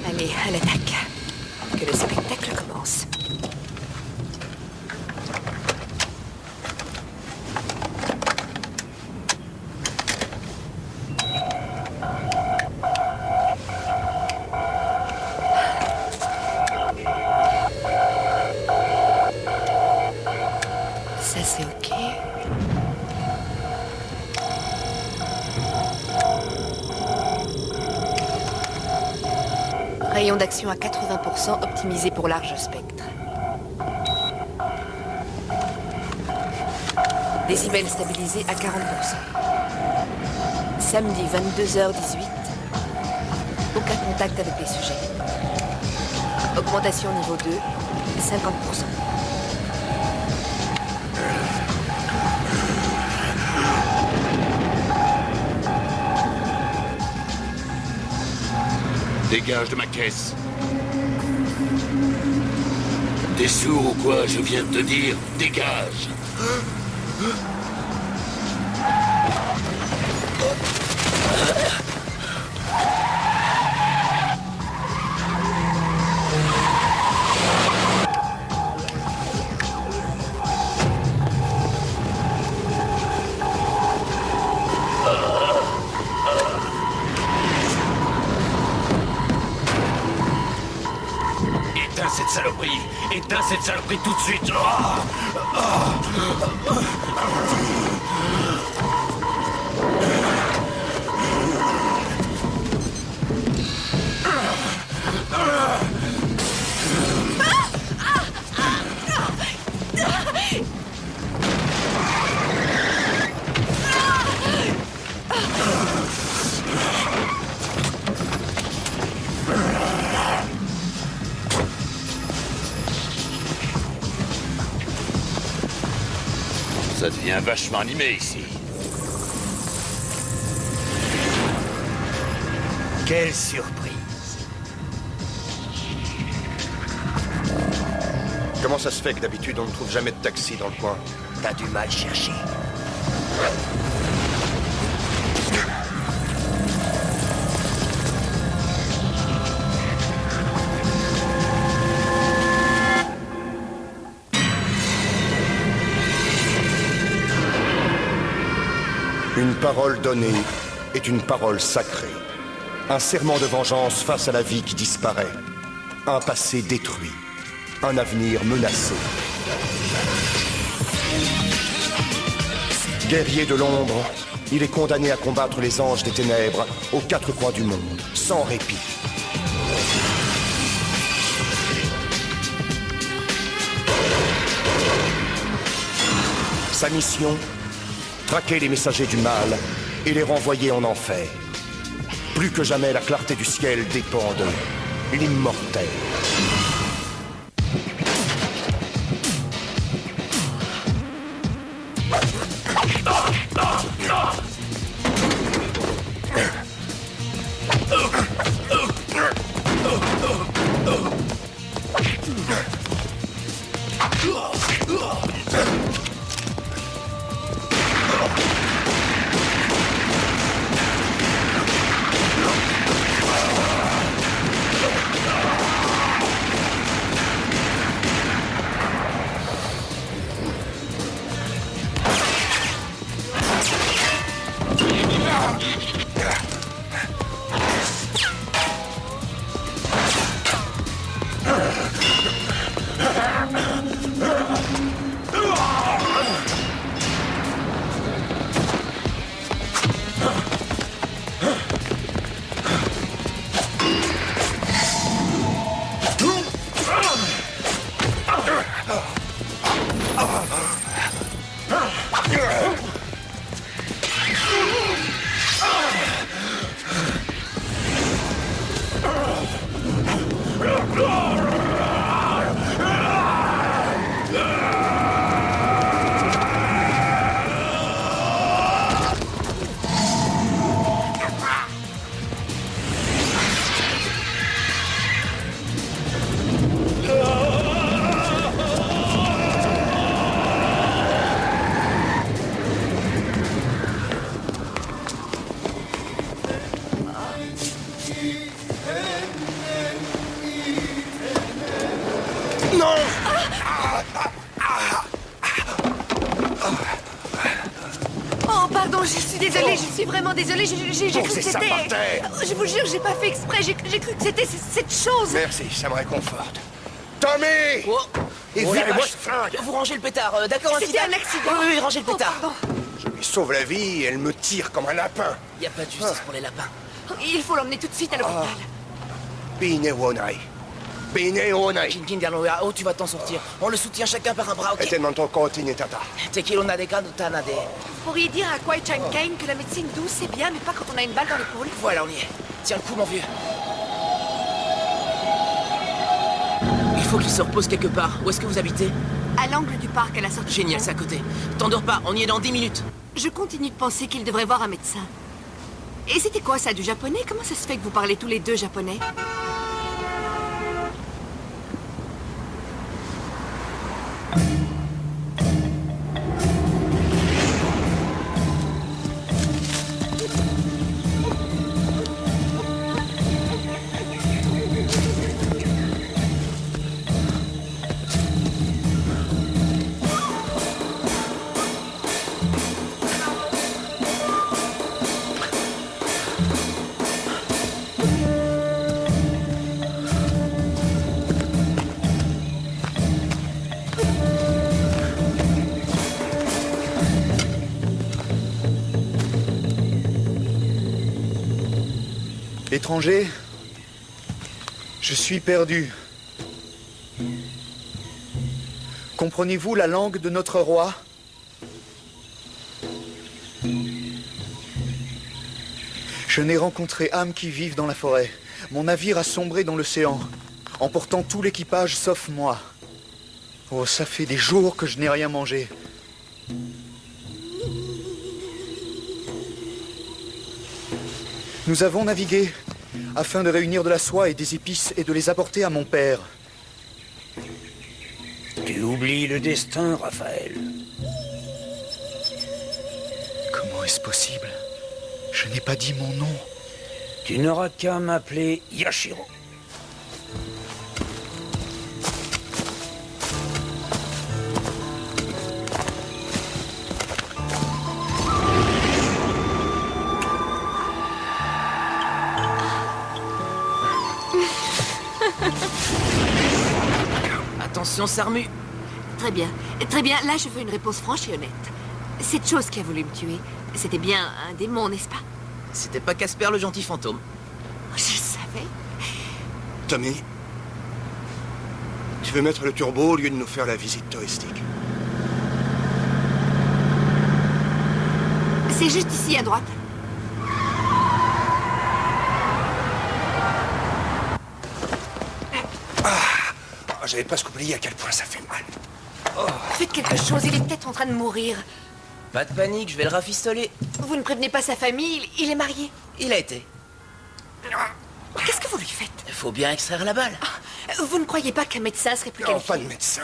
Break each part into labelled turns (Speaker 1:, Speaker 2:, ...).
Speaker 1: Allez, à l'attaque. Que le spectacle commence. Ça, c'est OK. Rayon d'action à 80%, optimisé pour large spectre. Décibels stabilisés à 40%. Samedi 22h18. Aucun contact avec les sujets. Augmentation niveau 2, 50%.
Speaker 2: Dégage de ma caisse. T'es sourd ou quoi? Je viens de te dire, dégage. Éteins cette saloperie! Éteins cette saloperie tout de suite! Ça devient vachement animé ici. Quelle surprise!
Speaker 3: Comment ça se fait que d'habitude on ne trouve jamais de taxi dans le coin?
Speaker 4: T'as du mal chercher.
Speaker 3: Une parole donnée est une parole sacrée. Un serment de vengeance face à la vie qui disparaît. Un passé détruit. Un avenir menacé. Guerrier de l'ombre, il est condamné à combattre les anges des ténèbres aux quatre coins du monde, sans répit. Sa mission, traquer les messagers du mal et les renvoyer en enfer. Plus que jamais, la clarté du ciel dépend de l'immortel.
Speaker 1: je suis désolée, je suis vraiment désolée. J'ai cru que
Speaker 3: Posez ça
Speaker 1: c'était...
Speaker 3: par terre.
Speaker 1: Je vous jure, j'ai pas fait exprès. J'ai cru que c'était cette chose.
Speaker 3: Merci, ça me réconforte. Tommy!
Speaker 4: Oh.
Speaker 3: Et
Speaker 4: Oh, la
Speaker 3: virez-moi
Speaker 4: vache.
Speaker 3: ce flingue!
Speaker 4: Vous rangez le pétard, d'accord,
Speaker 1: C'était
Speaker 4: incident
Speaker 1: un accident.
Speaker 4: Oui, rangez le
Speaker 1: Oh,
Speaker 4: pétard.
Speaker 1: pardon.
Speaker 3: Je lui sauve la vie et elle me tire comme un lapin.
Speaker 4: Y a pas de justice pour les lapins.
Speaker 1: Il faut l'emmener tout de suite à l'hôpital.
Speaker 3: Bine Wonai. Bine Wonai.
Speaker 4: Kinkingarnoya, oh, tu vas t'en sortir. On le soutient chacun par un bras, ok?
Speaker 3: Eten manto continue tata.
Speaker 4: Tekilona de Kanutanade.
Speaker 1: Vous pourriez dire à Kwai Chang Kane que la médecine douce, c'est bien, mais pas quand on a une balle dans l'épaule.
Speaker 4: Voilà, on y est. Tiens le coup, mon vieux. Il faut qu'il se repose quelque part. Où est-ce que vous habitez?
Speaker 1: À l'angle du parc, à la sortie.
Speaker 4: Génial, c'est à côté. T'endors pas, on y est dans 10 minutes.
Speaker 1: Je continue de penser qu'il devrait voir un médecin. Et c'était quoi ça, du japonais? Comment ça se fait que vous parlez tous les deux japonais?
Speaker 5: Étranger, je suis perdu. Comprenez-vous la langue de notre roi? Je n'ai rencontré âmes qui vivent dans la forêt. Mon navire a sombré dans l'océan, emportant tout l'équipage sauf moi. Oh, ça fait des jours que je n'ai rien mangé. Nous avons navigué afin de réunir de la soie et des épices et de les apporter à mon père.
Speaker 6: Tu oublies le destin, Raphaël.
Speaker 5: Comment est-ce possible? Je n'ai pas dit mon nom.
Speaker 6: Tu n'auras qu'à m'appeler Yashiro.
Speaker 4: Attention, ça remue.
Speaker 1: Très bien. Très bien. Là, je veux une réponse franche et honnête. Cette chose qui a voulu me tuer, c'était bien un démon, n'est-ce pas?
Speaker 4: C'était pas Casper le gentil fantôme.
Speaker 1: Je savais.
Speaker 3: Tommy, tu veux mettre le turbo au lieu de nous faire la visite touristique.
Speaker 1: C'est juste ici, à droite.
Speaker 3: J'avais presque oublié à quel point ça fait mal.
Speaker 1: Faites quelque chose, il est peut-être en train de mourir.
Speaker 4: Pas de panique, je vais le rafistoler.
Speaker 1: Vous ne prévenez pas sa famille, il est marié.
Speaker 4: Il a été.
Speaker 1: Qu'est-ce que vous lui faites?
Speaker 4: Il faut bien extraire la balle.
Speaker 1: Vous ne croyez pas qu'un médecin serait plus
Speaker 3: Non,
Speaker 1: qualifié?
Speaker 3: pas de médecin.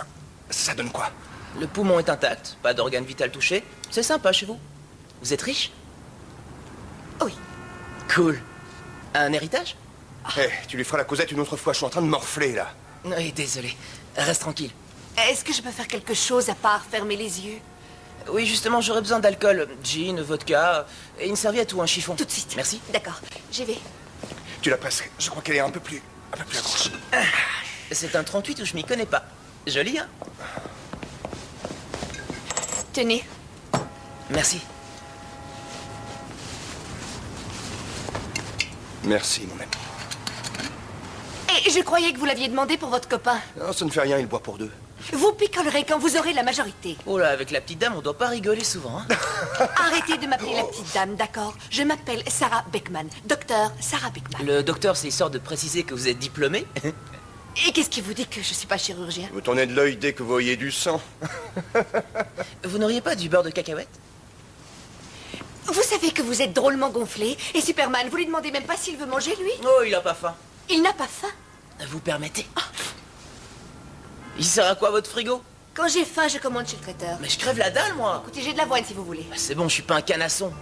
Speaker 3: Ça donne quoi?
Speaker 4: Le poumon est intact, pas d'organe vital touché. C'est sympa chez vous. Vous êtes riche?
Speaker 1: Oui.
Speaker 4: Cool. Un héritage?
Speaker 3: Eh, tu lui feras la causette une autre fois, je suis en train de morfler, là.
Speaker 4: Oui, désolé. Reste tranquille.
Speaker 1: Est-ce que je peux faire quelque chose à part fermer les yeux?
Speaker 4: Oui, justement, j'aurais besoin d'alcool. Gin, vodka, et une serviette ou un chiffon.
Speaker 1: Tout de suite.
Speaker 4: Merci.
Speaker 1: D'accord, j'y vais.
Speaker 3: Tu la presserais. Je crois qu'elle est un peu plus à gauche.
Speaker 4: C'est un 38 où je m'y connais pas. Joli, hein?
Speaker 1: Tenez.
Speaker 4: Merci.
Speaker 3: Merci, mon ami.
Speaker 1: Et je croyais que vous l'aviez demandé pour votre copain.
Speaker 3: Non, ça ne fait rien, il boit pour deux.
Speaker 1: Vous picolerez quand vous aurez la majorité.
Speaker 4: Oh là, avec la petite dame, on doit pas rigoler souvent, hein?
Speaker 1: Arrêtez de m'appeler la petite dame, d'accord? Je m'appelle Sarah Beckman. Docteur Sarah Beckman.
Speaker 4: Le docteur, c'est histoire de préciser que vous êtes diplômé.
Speaker 1: Et qu'est-ce qui vous dit que je suis pas chirurgien?
Speaker 3: Vous tournez de l'œil dès que vous voyez du sang.
Speaker 4: Vous n'auriez pas du beurre de cacahuète?
Speaker 1: Vous savez que vous êtes drôlement gonflé. Et Superman, vous lui demandez même pas s'il veut manger, lui?
Speaker 4: Oh, il a pas faim.
Speaker 1: Il n'a pas faim.
Speaker 4: Vous permettez? Il sert à quoi votre frigo?
Speaker 1: Quand j'ai faim, je commande chez le traiteur.
Speaker 4: Mais je crève la dalle, moi.
Speaker 1: Écoutez, j'ai de l'avoine si vous voulez.
Speaker 4: C'est bon, je suis pas un canasson.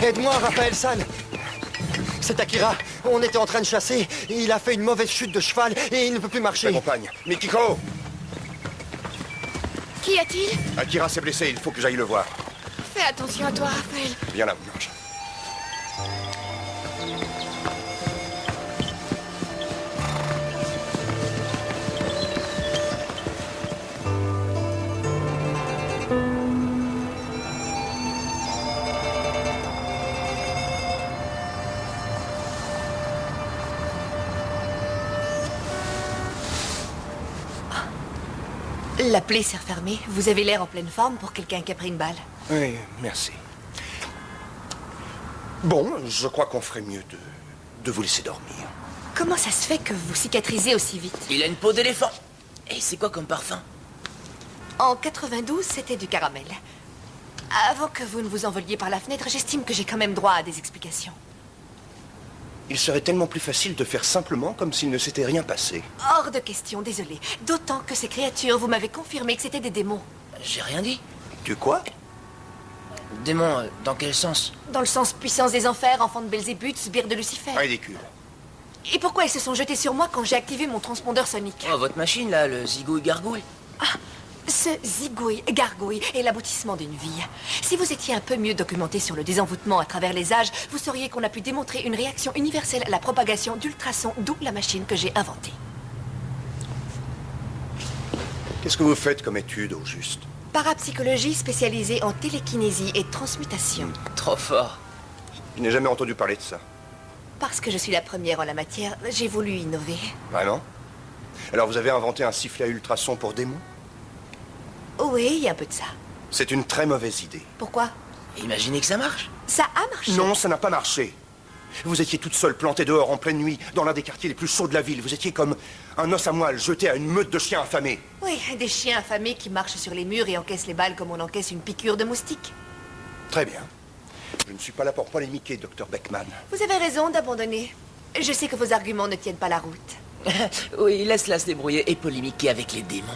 Speaker 3: Aide-moi, Raphaël San.
Speaker 7: C'est Akira. On était en train de chasser. Il a fait une mauvaise chute de cheval et il ne peut plus marcher.
Speaker 3: M'accompagne. Mikiko!
Speaker 1: Qu'y a-t-il?
Speaker 3: Akira s'est blessé, il faut que j'aille le voir.
Speaker 1: Fais attention à toi, Raphaël.
Speaker 3: Viens là, mon ange.
Speaker 1: La plaie s'est refermée. Vous avez l'air en pleine forme pour quelqu'un qui a pris une balle.
Speaker 3: Oui, merci. Bon, je crois qu'on ferait mieux de vous laisser dormir.
Speaker 1: Comment ça se fait que vous cicatrisez aussi vite?
Speaker 4: Il a une peau d'éléphant. Et c'est quoi comme parfum?
Speaker 1: En 92, c'était du caramel. Avant que vous ne vous envoliez par la fenêtre, j'estime que j'ai quand même droit à des explications.
Speaker 3: Il serait tellement plus facile de faire simplement comme s'il ne s'était rien passé.
Speaker 1: Hors de question, désolé. D'autant que ces créatures, vous m'avez confirmé que c'était des démons.
Speaker 4: J'ai rien dit.
Speaker 3: Tu quoi?
Speaker 4: Démon, dans quel sens?
Speaker 1: Dans le sens puissance des enfers, enfant de Belzébuth, sbire de Lucifer.
Speaker 3: Ridicule.
Speaker 1: Et pourquoi elles se sont jetées sur moi quand j'ai activé mon transpondeur sonique?
Speaker 4: Oh, votre machine, là, le zigouille-gargouille.
Speaker 1: Ce zigouille, gargouille est l'aboutissement d'une vie. Si vous étiez un peu mieux documenté sur le désenvoûtement à travers les âges, vous sauriez qu'on a pu démontrer une réaction universelle à la propagation d'ultrasons, d'où la machine que j'ai inventée.
Speaker 3: Qu'est-ce que vous faites comme étude, au juste?
Speaker 1: Parapsychologie spécialisée en télékinésie et transmutation.
Speaker 4: Trop fort.
Speaker 3: Je n'ai jamais entendu parler de ça.
Speaker 1: Parce que je suis la première en la matière, j'ai voulu innover.
Speaker 3: Vraiment? Alors vous avez inventé un sifflet à ultrasons pour démons?
Speaker 1: Oui, il y a un peu de ça.
Speaker 3: C'est une très mauvaise idée.
Speaker 1: Pourquoi?
Speaker 4: Imaginez que ça marche.
Speaker 1: Ça a marché.
Speaker 3: Non, ça n'a pas marché. Vous étiez toute seule, plantée dehors en pleine nuit, dans l'un des quartiers les plus chauds de la ville. Vous étiez comme un os à moelle jeté à une meute de chiens affamés.
Speaker 1: Oui, des chiens affamés qui marchent sur les murs et encaissent les balles comme on encaisse une piqûre de moustique.
Speaker 3: Très bien. Je ne suis pas là pour polémiquer, Dr. Beckman.
Speaker 1: Vous avez raison d'abandonner. Je sais que vos arguments ne tiennent pas la route.
Speaker 4: Oui, laisse-la se débrouiller et polémiquer avec les démons.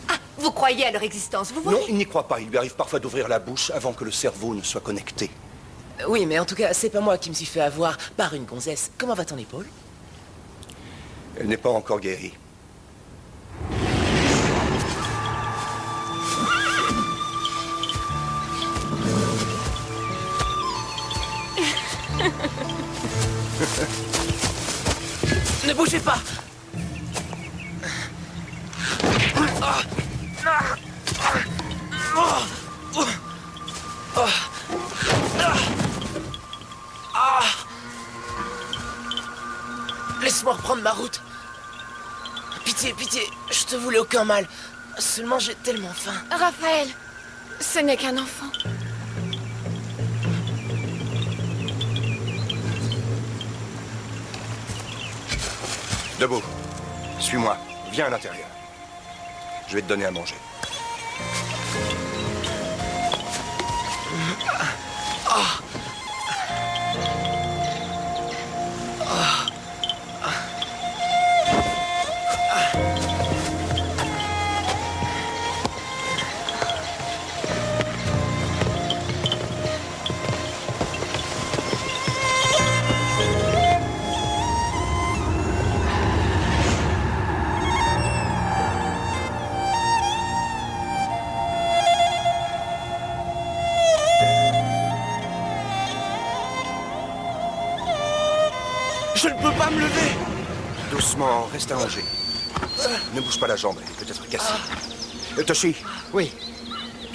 Speaker 1: Ah, vous croyez à leur existence, vous voyez?
Speaker 3: Non, il n'y croit pas. Il lui arrive parfois d'ouvrir la bouche avant que le cerveau ne soit connecté.
Speaker 4: Oui, mais en tout cas, c'est pas moi qui me suis fait avoir par une gonzesse. Comment va ton épaule?
Speaker 3: Elle n'est pas encore guérie.
Speaker 4: Ne bougez pas! Laisse-moi reprendre ma route. Pitié, pitié, je te voulais aucun mal. Seulement j'ai tellement faim.
Speaker 1: Raphaël, ce n'est qu'un enfant.
Speaker 3: Debout. Suis-moi. Viens à l'intérieur. Je vais te donner à manger.
Speaker 4: Je ne peux pas me lever.
Speaker 3: Doucement, reste allongé. Ne bouge pas la jambe, elle est peut-être cassée. Toshi,
Speaker 7: Oui.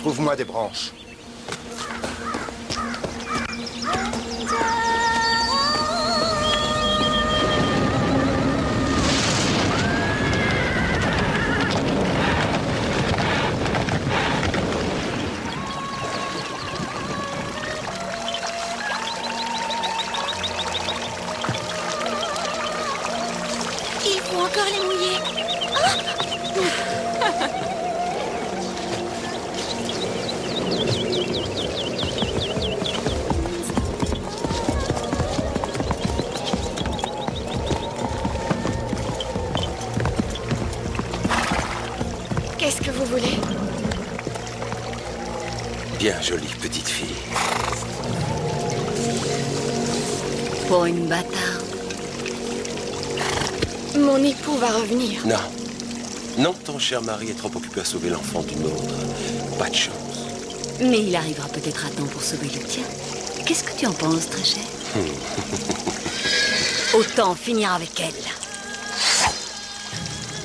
Speaker 3: trouve-moi des branches.
Speaker 1: Il faut encore les mouiller. Qu'est-ce que vous voulez?
Speaker 2: Bien jolie petite fille.
Speaker 8: Pour une bâtarde.
Speaker 1: Mon époux va revenir.
Speaker 9: Non. Non, ton cher mari est trop occupé à sauver l'enfant d'une autre. Pas de chance.
Speaker 8: Mais il arrivera peut-être à temps pour sauver le tien. Qu'est-ce que tu en penses, très cher? Autant finir avec elle.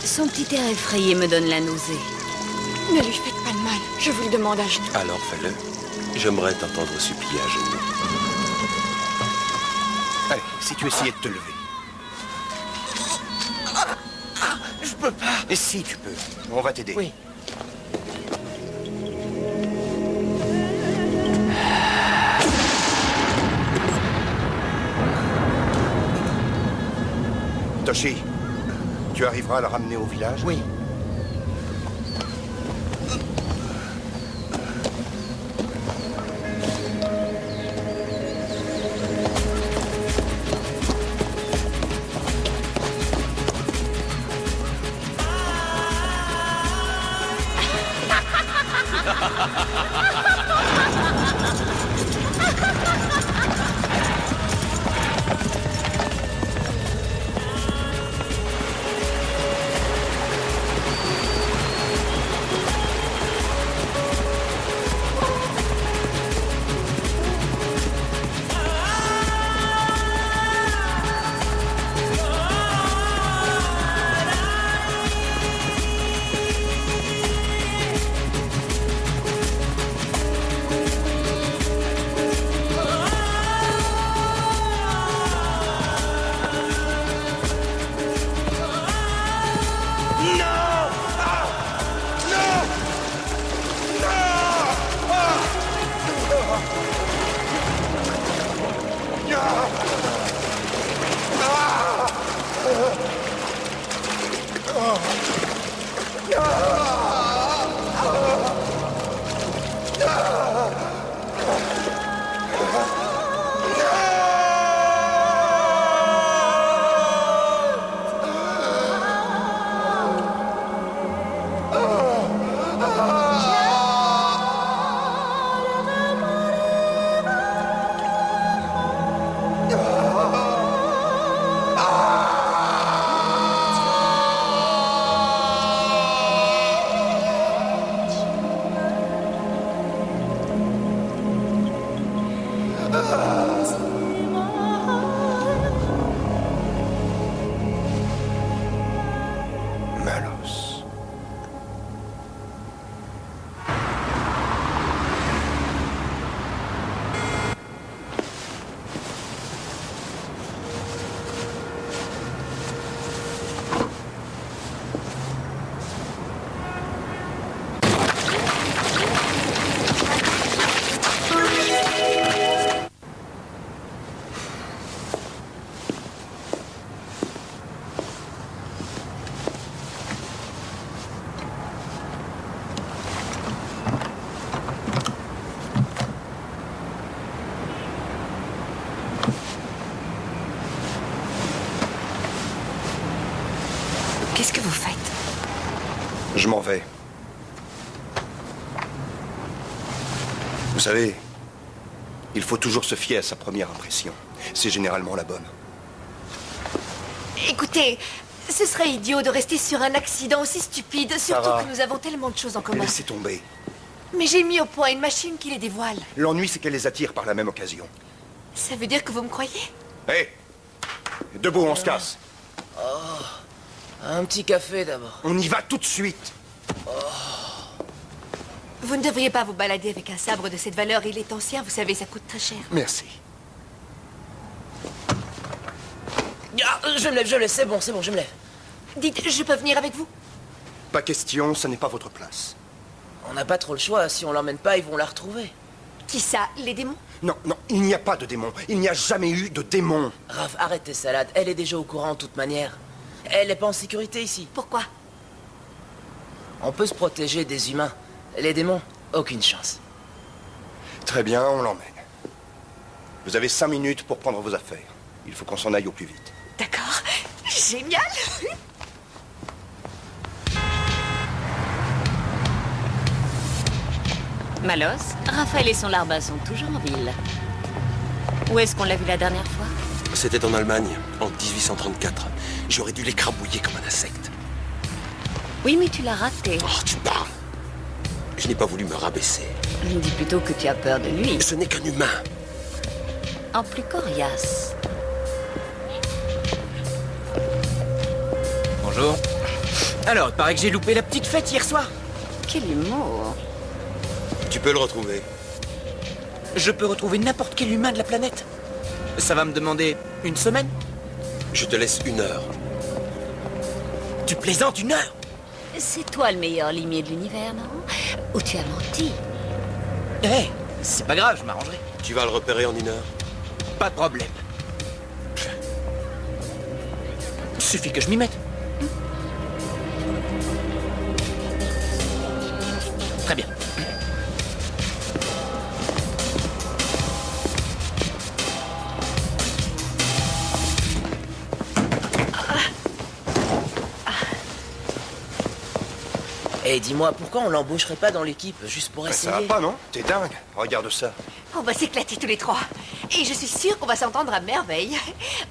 Speaker 8: Son petit air effrayé me donne la nausée.
Speaker 1: Ne lui faites pas de mal. Je vous le demande à genoux.
Speaker 9: Alors fais-le. J'aimerais t'entendre supplier à genoux.
Speaker 3: Allez, si tu essayais de te lever.
Speaker 4: Je peux pas.
Speaker 3: Et si tu peux, on va t'aider.
Speaker 4: Oui.
Speaker 3: Toshi, tu arriveras à la ramener au village?
Speaker 4: Oui.
Speaker 3: Malos.
Speaker 1: Qu'est-ce que vous faites?
Speaker 3: Je m'en vais. Vous savez, il faut toujours se fier à sa première impression. C'est généralement la bonne.
Speaker 1: Écoutez, ce serait idiot de rester sur un accident aussi stupide, surtout
Speaker 3: Sarah.
Speaker 1: que nous avons tellement de choses en commun.
Speaker 3: Laissez tomber.
Speaker 1: Mais j'ai mis au point une machine qui les dévoile.
Speaker 3: L'ennui, c'est qu'elle les attire par la même occasion.
Speaker 1: Ça veut dire que vous me croyez?
Speaker 3: Hé! Debout, on se casse.
Speaker 4: Un petit café d'abord.
Speaker 3: On y va tout de suite.
Speaker 1: Vous ne devriez pas vous balader avec un sabre de cette valeur. Il est ancien, vous savez, ça coûte très cher.
Speaker 3: Merci.
Speaker 4: Ah, je me lève, c'est bon, je me lève.
Speaker 1: Dites, je peux venir avec vous?
Speaker 3: Pas question, ce n'est pas votre place.
Speaker 4: On n'a pas trop le choix, si on l'emmène pas, ils vont la retrouver.
Speaker 1: Qui ça? Les démons?
Speaker 3: Non, non, il n'y a pas de démon. Il n'y a jamais eu de démon.
Speaker 4: Raph, arrête tes salades, elle est déjà au courant de toute manière. Elle n'est pas en sécurité ici.
Speaker 1: Pourquoi?
Speaker 4: On peut se protéger des humains. Les démons, aucune chance.
Speaker 3: Très bien, on l'emmène. Vous avez 5 minutes pour prendre vos affaires. Il faut qu'on s'en aille au plus vite.
Speaker 1: D'accord. Génial.
Speaker 8: Malos, Raphaël et son larba sont toujours en ville. Où est-ce qu'on l'a vu la dernière fois?
Speaker 9: C'était en Allemagne, en 1834. J'aurais dû l'écrabouiller comme un insecte.
Speaker 8: Oui, mais tu l'as raté.
Speaker 9: Oh, tu parles. Je n'ai pas voulu me rabaisser.
Speaker 8: Je dis plutôt que tu as peur de lui.
Speaker 9: Ce n'est qu'un humain.
Speaker 8: En plus coriace.
Speaker 4: Bonjour. Alors, il paraît que j'ai loupé la petite fête hier soir.
Speaker 8: Quel humour.
Speaker 9: Tu peux le retrouver.
Speaker 4: Je peux retrouver n'importe quel humain de la planète. Ça va me demander une semaine?
Speaker 9: Je te laisse 1 heure.
Speaker 4: Tu plaisantes, 1 heure?
Speaker 8: C'est toi le meilleur limier de l'univers, non? Ou tu as menti?
Speaker 4: Eh, c'est pas grave, je m'arrangerai.
Speaker 9: Tu vas le repérer en 1 heure.
Speaker 4: Pas de problème. Suffit que je m'y mette. Très bien. Et dis-moi, pourquoi on l'embaucherait pas dans l'équipe, juste pour essayer?
Speaker 3: Ça va pas, non? T'es dingue. Regarde ça.
Speaker 1: On va s'éclater tous les trois. Et je suis sûre qu'on va s'entendre à merveille.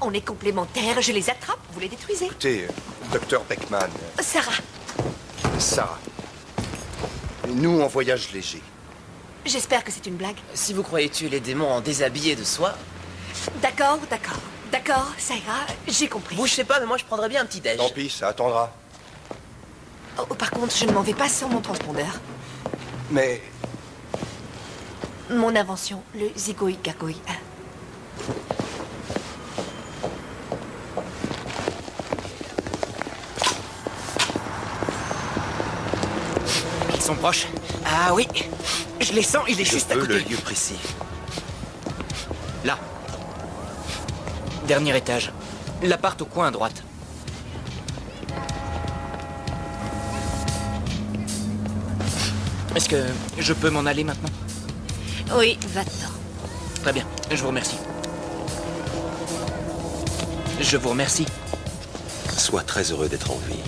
Speaker 1: On est complémentaires, je les attrape, vous les détruisez.
Speaker 3: Écoutez, docteur Beckman,
Speaker 1: Sarah,
Speaker 3: Sarah. Nous, en voyage léger.
Speaker 1: j'espère que c'est une blague.
Speaker 4: Si vous croyez tuer les démons en déshabillé de soie,
Speaker 1: D'accord, ça ira, j'ai compris.
Speaker 4: vous, je sais pas, mais moi je prendrais bien un petit déj.
Speaker 3: Tant pis, ça attendra.
Speaker 1: Oh, par contre, je ne m'en vais pas sans mon transpondeur.
Speaker 3: Mais
Speaker 1: Mon invention, le Zigoi Gargoi.
Speaker 4: Ils sont proches. Ah oui, je les sens, il est juste à
Speaker 9: Je veux
Speaker 4: côté.
Speaker 9: le lieu précis.
Speaker 4: Là. Dernier étage. L'appart au coin à droite. Est-ce que je peux m'en aller maintenant?
Speaker 8: Oui, va-t'en.
Speaker 4: Très bien, je vous remercie. Je vous remercie.
Speaker 9: Sois très heureux d'être en vie.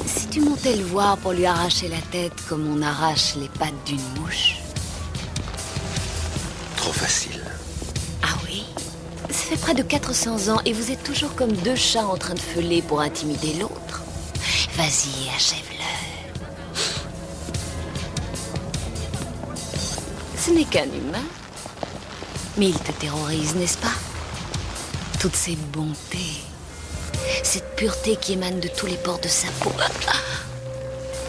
Speaker 8: Si tu montais le voir pour lui arracher la tête comme on arrache les pattes d'une mouche.
Speaker 9: Trop facile.
Speaker 8: Ah oui? Ça fait près de 400 ans et vous êtes toujours comme deux chats en train de feuler pour intimider l'autre. Vas-y, achève-le. Ce n'est qu'un humain. Mais il te terrorise, n'est-ce pas? Toute cette bonté, cette pureté qui émane de tous les pores de sa peau.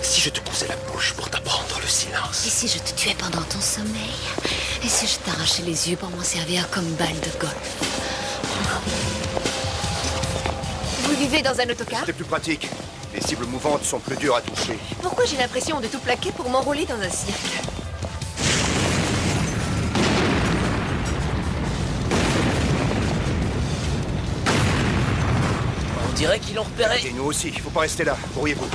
Speaker 9: Si je te cousais la bouche pour t'apprendre le
Speaker 8: Et
Speaker 9: silence.
Speaker 8: si je te tuais pendant ton sommeil? Et si je t'arrachais les yeux pour m'en servir comme balle de golf?
Speaker 1: Vous vivez dans un autocar?
Speaker 3: c'est plus pratique. Les cibles mouvantes sont plus dures à toucher.
Speaker 1: Pourquoi j'ai l'impression de tout plaquer pour m'enrôler dans un cirque?
Speaker 4: On dirait qu'ils l'ont repéré.
Speaker 3: Et nous aussi, faut pas rester là. Pourriez-vous?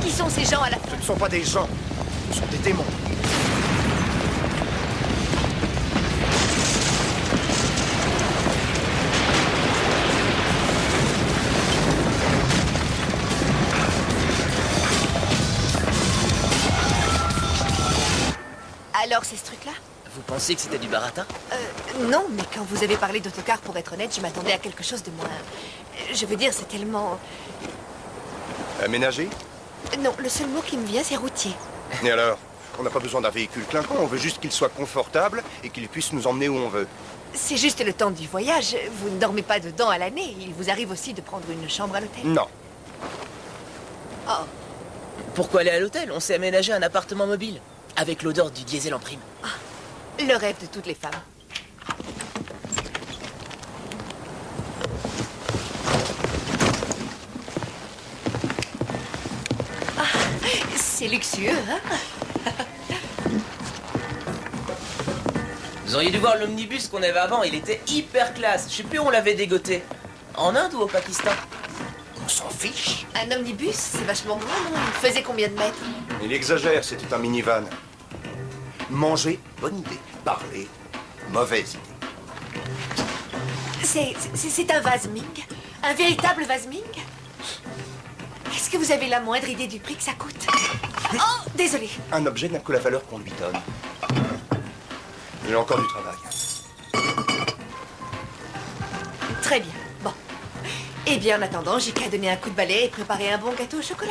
Speaker 1: Qui sont ces gens à la...
Speaker 3: Ce ne sont pas des gens. Ce sont des démons.
Speaker 1: Alors c'est ce truc-là?
Speaker 4: Vous pensiez que c'était du baratin?
Speaker 1: Non, mais quand vous avez parlé d'autocar, pour être honnête, je m'attendais à quelque chose de moins... Je veux dire, c'est tellement...
Speaker 3: Aménagé?
Speaker 1: Non, le seul mot qui me vient, c'est routier.
Speaker 3: Et alors? On n'a pas besoin d'un véhicule clinquant, on veut juste qu'il soit confortable et qu'il puisse nous emmener où on veut.
Speaker 1: C'est juste le temps du voyage. Vous ne dormez pas dedans à l'année. Il vous arrive aussi de prendre une chambre à l'hôtel.
Speaker 3: Non.
Speaker 1: Oh,
Speaker 4: Pourquoi aller à l'hôtel? On s'est aménagé un appartement mobile. Avec l'odeur du diesel en prime.
Speaker 1: le rêve de toutes les femmes. Ah, c'est luxueux, hein?
Speaker 4: Vous auriez dû voir l'omnibus qu'on avait avant, il était hyper classe. Je sais plus où on l'avait dégoté. En Inde ou au Pakistan?
Speaker 3: On s'en fiche.
Speaker 1: Un omnibus, c'est vachement grand, non? Il faisait combien de mètres?
Speaker 3: Il exagère, c'était un minivan. Manger, bonne idée. Parler, mauvaise idée.
Speaker 1: C'est un vase Ming? Un véritable vase Ming? Est-ce que vous avez la moindre idée du prix que ça coûte? Oh, désolé.
Speaker 3: Un objet n'a que la valeur qu'on lui donne. J'ai encore du travail.
Speaker 1: Très bien. Bon. Eh bien, en attendant, j'ai qu'à donner un coup de balai et préparer un bon gâteau au chocolat.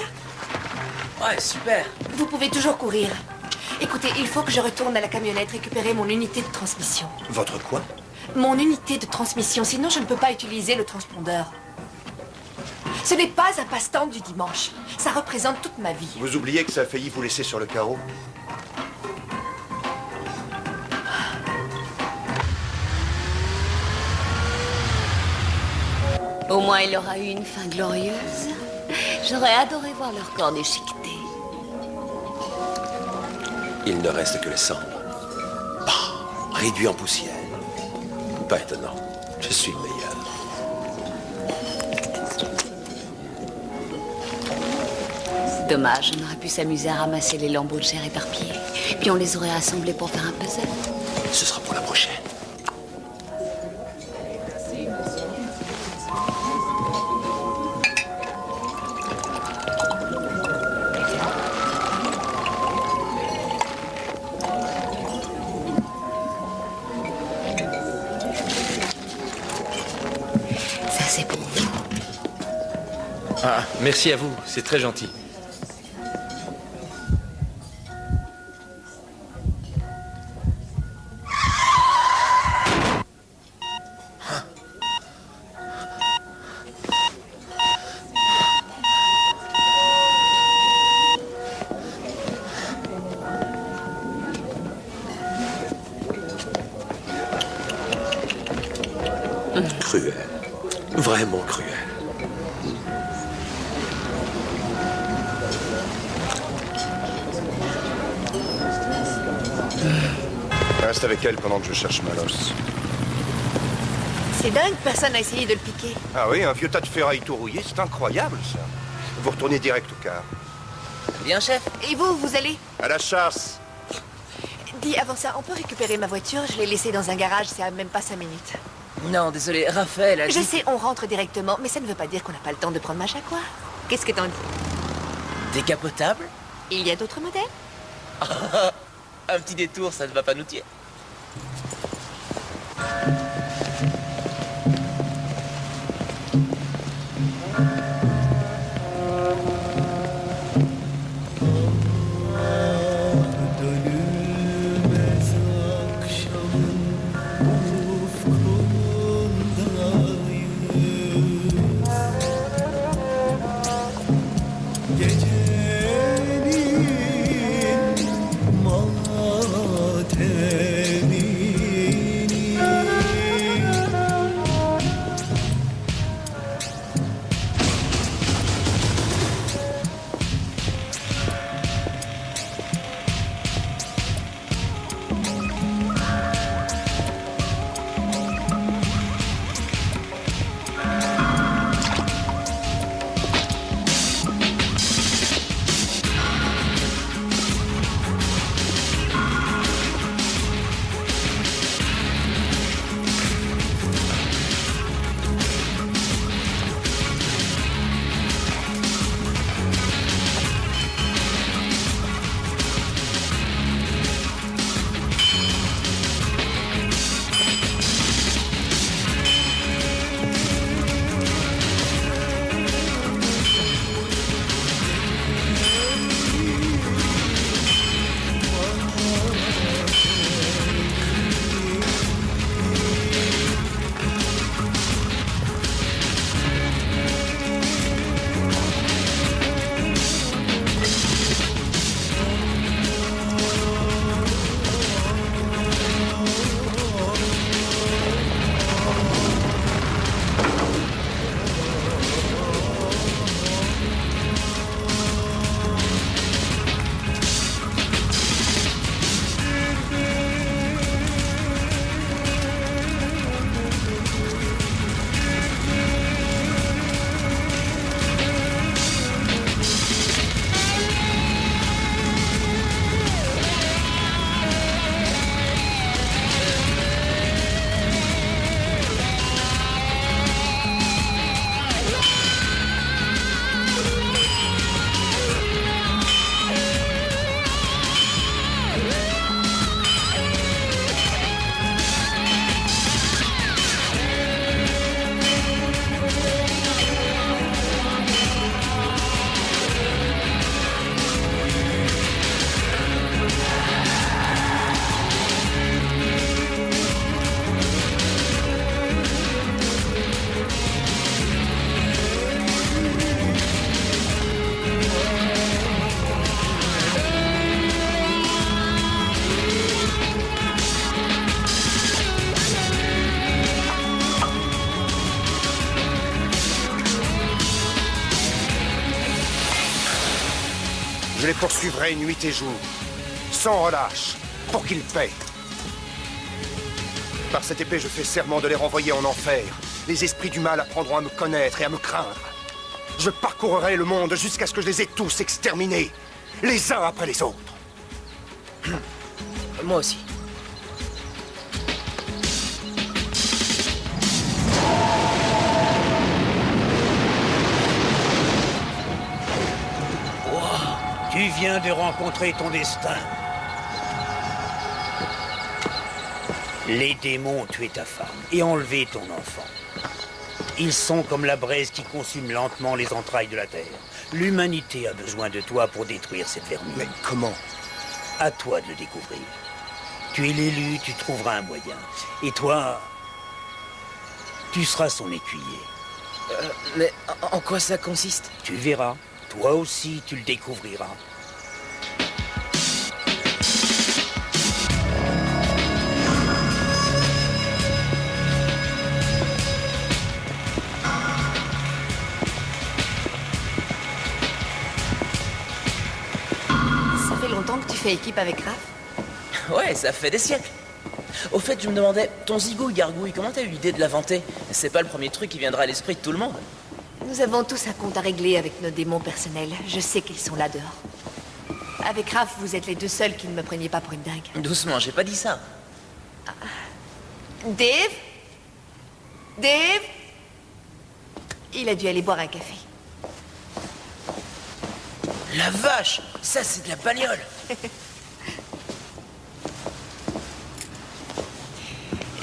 Speaker 4: Ouais, super.
Speaker 1: Vous pouvez toujours courir. Écoutez, il faut que je retourne à la camionnette récupérer mon unité de transmission.
Speaker 3: Votre quoi?
Speaker 1: Mon unité de transmission, sinon je ne peux pas utiliser le transpondeur. Ce n'est pas un passe-temps du dimanche. Ça représente toute ma vie.
Speaker 3: Vous oubliez que ça a failli vous laisser sur le carreau?
Speaker 8: Au moins, il aura eu une fin glorieuse. J'aurais adoré voir leur corps déchiqueté.
Speaker 9: Il ne reste que les cendres. Bah, réduit en poussière. Pas étonnant. Je suis le meilleur.
Speaker 8: Dommage, on aurait pu s'amuser à ramasser les lambeaux de chair éparpillés. Puis on les aurait assemblés pour faire un puzzle.
Speaker 9: Ce sera pour la prochaine.
Speaker 8: Ça, c'est pour vous.
Speaker 10: Ah, merci à vous, c'est très gentil.
Speaker 9: Cruel. Vraiment cruel.
Speaker 3: Reste avec elle pendant que je cherche Malos.
Speaker 1: C'est dingue, personne n'a essayé de le piquer.
Speaker 3: Ah oui, un vieux tas de ferraille tout rouillé, c'est incroyable ça. Vous retournez direct au car.
Speaker 4: Bien, chef.
Speaker 1: Et vous, vous allez?
Speaker 3: À la chasse.
Speaker 1: Dis, avant ça, on peut récupérer ma voiture? Je l'ai laissée dans un garage, c'est à même pas 5 minutes.
Speaker 4: Non, désolé, Raphaël a dit...
Speaker 1: Je sais, on rentre directement, mais ça ne veut pas dire qu'on n'a pas le temps de prendre ma quoi. Qu'est-ce que t'en dis?
Speaker 4: Décapotable?
Speaker 1: Il y a d'autres modèles?
Speaker 4: Un petit détour, ça ne va pas nous tuer.
Speaker 3: Je les poursuivrai nuit et jour, sans relâche, pour qu'ils paient. Par cette épée, je fais serment de les renvoyer en enfer. Les esprits du mal apprendront à me connaître et à me craindre. Je parcourrai le monde jusqu'à ce que je les ai tous exterminés, les uns après les autres.
Speaker 4: Moi aussi.
Speaker 6: Tu viens de rencontrer ton destin. Les démons ont tué ta femme et enlevé ton enfant. Ils sont comme la braise qui consume lentement les entrailles de la terre. L'humanité a besoin de toi pour détruire cette vermine.
Speaker 3: Mais comment?
Speaker 6: À toi de le découvrir. Tu es l'élu, tu trouveras un moyen. Et toi, tu seras son écuyer.
Speaker 4: Mais en quoi ça consiste?
Speaker 6: Tu verras. Toi aussi, tu le découvriras.
Speaker 1: Ça fait longtemps que tu fais équipe avec Raph?
Speaker 4: Ouais, ça fait des siècles. Au fait, je me demandais, ton zigouille gargouille, comment t'as eu l'idée de l'inventer? C'est pas le premier truc qui viendra à l'esprit de tout le monde.
Speaker 1: Nous avons tous un compte à régler avec nos démons personnels. Je sais qu'ils sont là dehors. Avec Raph, vous êtes les deux seuls qui ne me preniez pas pour une dingue.
Speaker 4: Doucement, j'ai pas dit ça.
Speaker 1: Dave? Dave? Il a dû aller boire un café.
Speaker 4: La vache! Ça, c'est de la bagnole!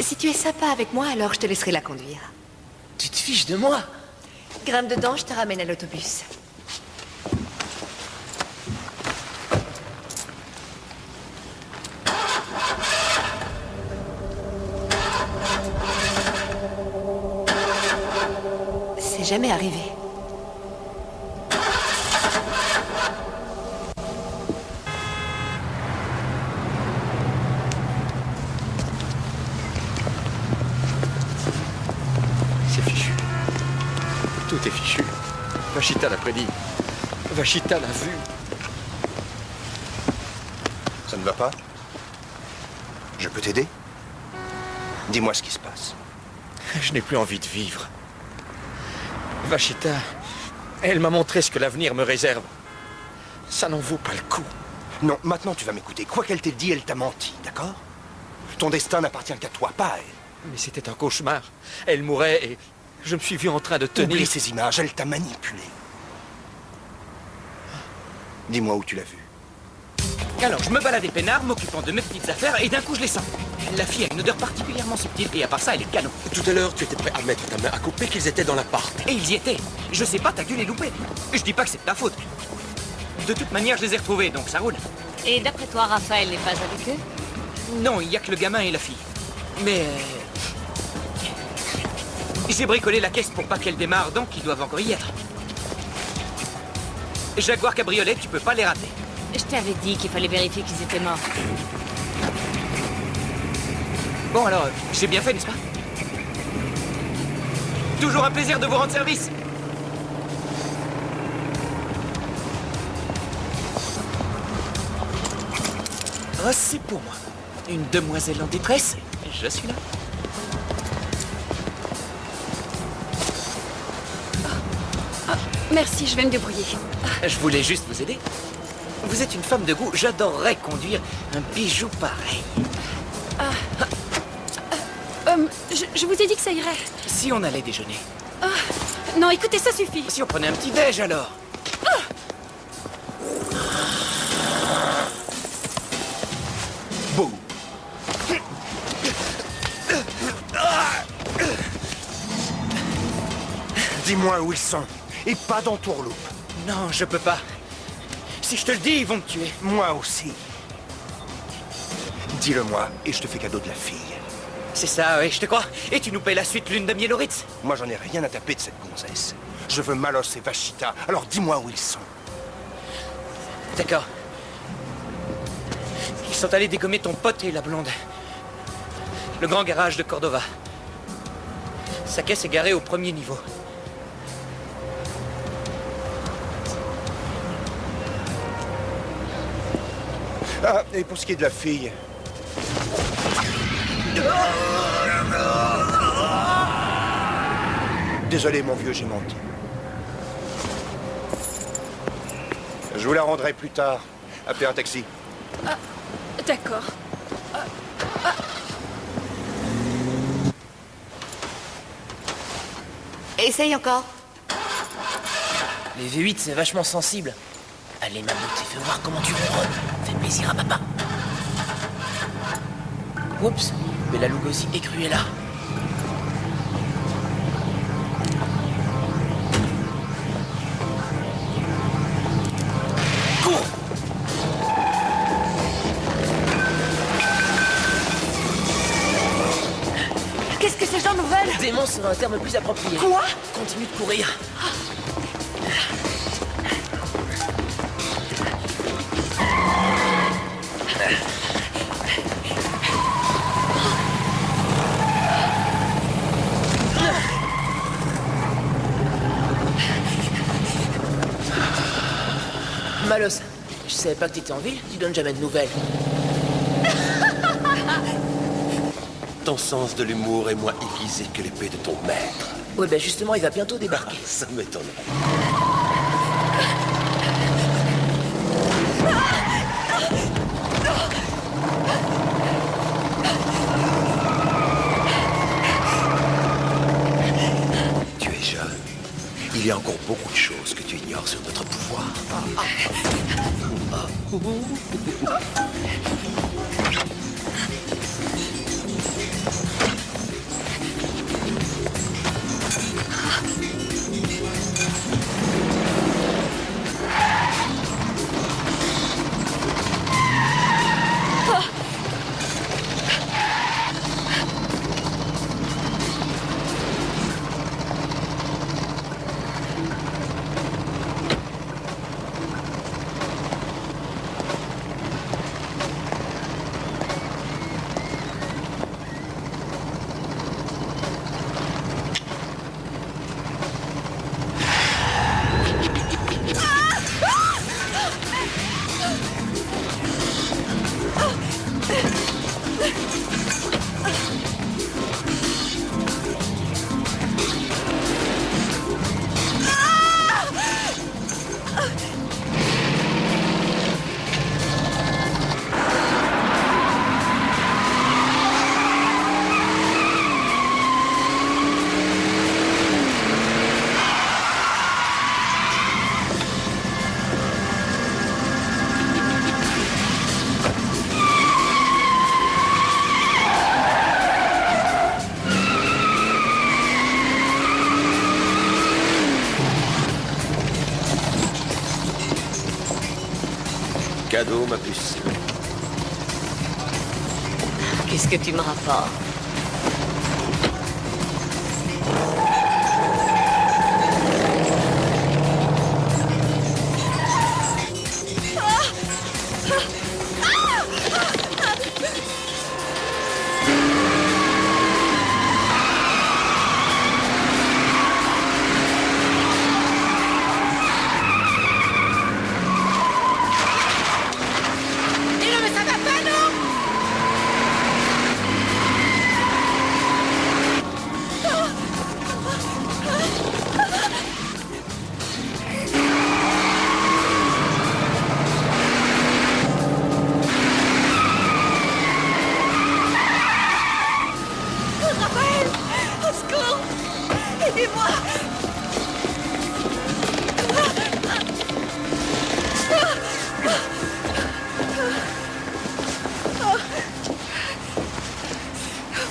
Speaker 1: Si tu es sympa avec moi, alors je te laisserai la conduire.
Speaker 4: Tu te fiches de moi?
Speaker 1: Grimpe dedans, je te ramène à l'autobus. C'est jamais arrivé.
Speaker 10: C'est fichu. Tout est fichu. Vachita l'a prédit. Vachita l'a vu.
Speaker 3: Ça ne va pas? Je peux t'aider? Dis-moi ce qui se passe.
Speaker 10: Je n'ai plus envie de vivre. Vachita, elle m'a montré ce que l'avenir me réserve. Ça n'en vaut pas le coup.
Speaker 3: Non, maintenant tu vas m'écouter. Quoi qu'elle t'ait dit, elle t'a menti, d'accord? Ton destin n'appartient qu'à toi, pas à elle.
Speaker 10: Mais c'était un cauchemar. Elle mourait et je me suis vu en train de tenir...
Speaker 3: Oublie ces images, elle t'a manipulé. Dis-moi où tu l'as vue.
Speaker 11: Alors, je me baladais peinard, m'occupant de mes petites affaires, et d'un coup, je les sens. La fille a une odeur particulièrement subtile, et à part ça, elle est canon.
Speaker 9: Tout à l'heure, tu étais prêt à mettre ta main à couper qu'ils étaient dans l'appart.
Speaker 11: Et ils y étaient. Je sais pas, t'as dû les louper. Je dis pas que c'est de ta faute. De toute manière, je les ai retrouvés, donc ça roule.
Speaker 8: Et d'après toi, Raphaël n'est pas avec eux?
Speaker 11: Non, il y a que le gamin et la fille. Mais... j'ai bricolé la caisse pour pas qu'elle démarre, donc ils doivent encore y être. Jaguar cabriolet, tu peux pas les rater.
Speaker 8: Je t'avais dit qu'il fallait vérifier qu'ils étaient morts.
Speaker 11: Bon alors, j'ai bien fait, n'est-ce pas? Toujours un plaisir de vous rendre service. Oh, c'est pour moi. Une demoiselle en détresse. Je suis là.
Speaker 12: Merci, je vais me débrouiller.
Speaker 11: Je voulais juste vous aider. Vous êtes une femme de goût. J'adorerais conduire un bijou pareil.
Speaker 12: Je vous ai dit que ça irait.
Speaker 11: Si on allait déjeuner.
Speaker 12: Non, écoutez, ça suffit.
Speaker 11: Si on prenait un petit déj alors.
Speaker 3: Boum. Dis-moi où ils sont. Et pas dans Tourloupe.
Speaker 11: Non, je peux pas. Si je te le dis, ils vont me tuer.
Speaker 3: Moi aussi. Dis-le-moi, et je te fais cadeau de la fille.
Speaker 11: C'est ça, oui, je te crois. Et tu nous payes la suite lune de Mieloritz.
Speaker 3: Moi, j'en ai rien à taper de cette gonzesse. Je veux Malos et Vachita, alors dis-moi où ils sont.
Speaker 11: D'accord. Ils sont allés dégommer ton pote et la blonde. Le grand garage de Cordova. Sa caisse est garée au premier niveau.
Speaker 3: Ah, et pour ce qui est de la fille... Désolé, mon vieux, j'ai menti. Je vous la rendrai plus tard. Appelez un taxi.
Speaker 12: Ah, d'accord.
Speaker 1: Essaye encore.
Speaker 4: Les V8, c'est vachement sensible. Allez, Mammouth, fais voir comment tu ronronnes. Fais plaisir à papa. Oups, Bela Lugosi et Cruella. Cours!
Speaker 1: Qu'est-ce que ces gens nous veulent?
Speaker 4: Démon serait un terme plus approprié.
Speaker 1: Quoi?
Speaker 4: Continue de courir. Malos, je savais pas que t'étais en ville, tu donnes jamais de nouvelles.
Speaker 9: Ton sens de l'humour est moins aiguisé que l'épée de ton maître.
Speaker 4: Ouais, ben justement, il va bientôt débarquer.
Speaker 9: Ça m'étonnerait. Tu es jeune. Il y a encore beaucoup de choses que tu ignores sur notre pouvoir. Cadeau, ma puce.
Speaker 8: Qu'est-ce que tu me rapportes?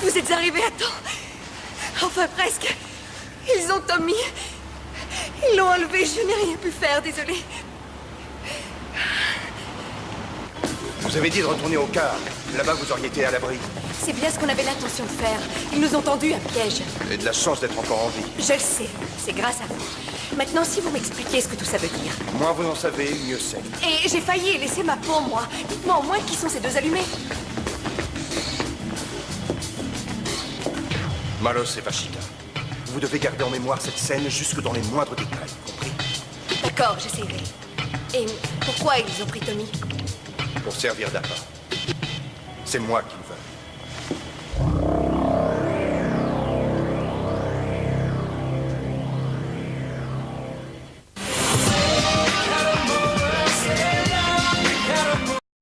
Speaker 1: Vous êtes arrivés à temps. Enfin, presque. Ils ont Tommy. Ils l'ont enlevé. Je n'ai rien pu faire, désolé.
Speaker 3: Vous avez dit de retourner au car. Là-bas, vous auriez été à l'abri.
Speaker 1: C'est bien ce qu'on avait l'intention de faire. Ils nous ont tendus un piège.
Speaker 3: Et de la chance d'être encore en vie.
Speaker 1: Je le sais. C'est grâce à vous. Maintenant, si vous m'expliquez ce que tout ça veut dire.
Speaker 3: Moins vous en savez, mieux c'est.
Speaker 1: Et j'ai failli laisser ma peau, moi. Dites-moi au moins qui sont ces deux allumés.
Speaker 3: Malos et Vachita. Vous devez garder en mémoire cette scène jusque dans les moindres détails, compris?
Speaker 1: D'accord, j'essaierai. Et pourquoi ils ont pris Tommy?
Speaker 3: pour servir d'appât. C'est moi qui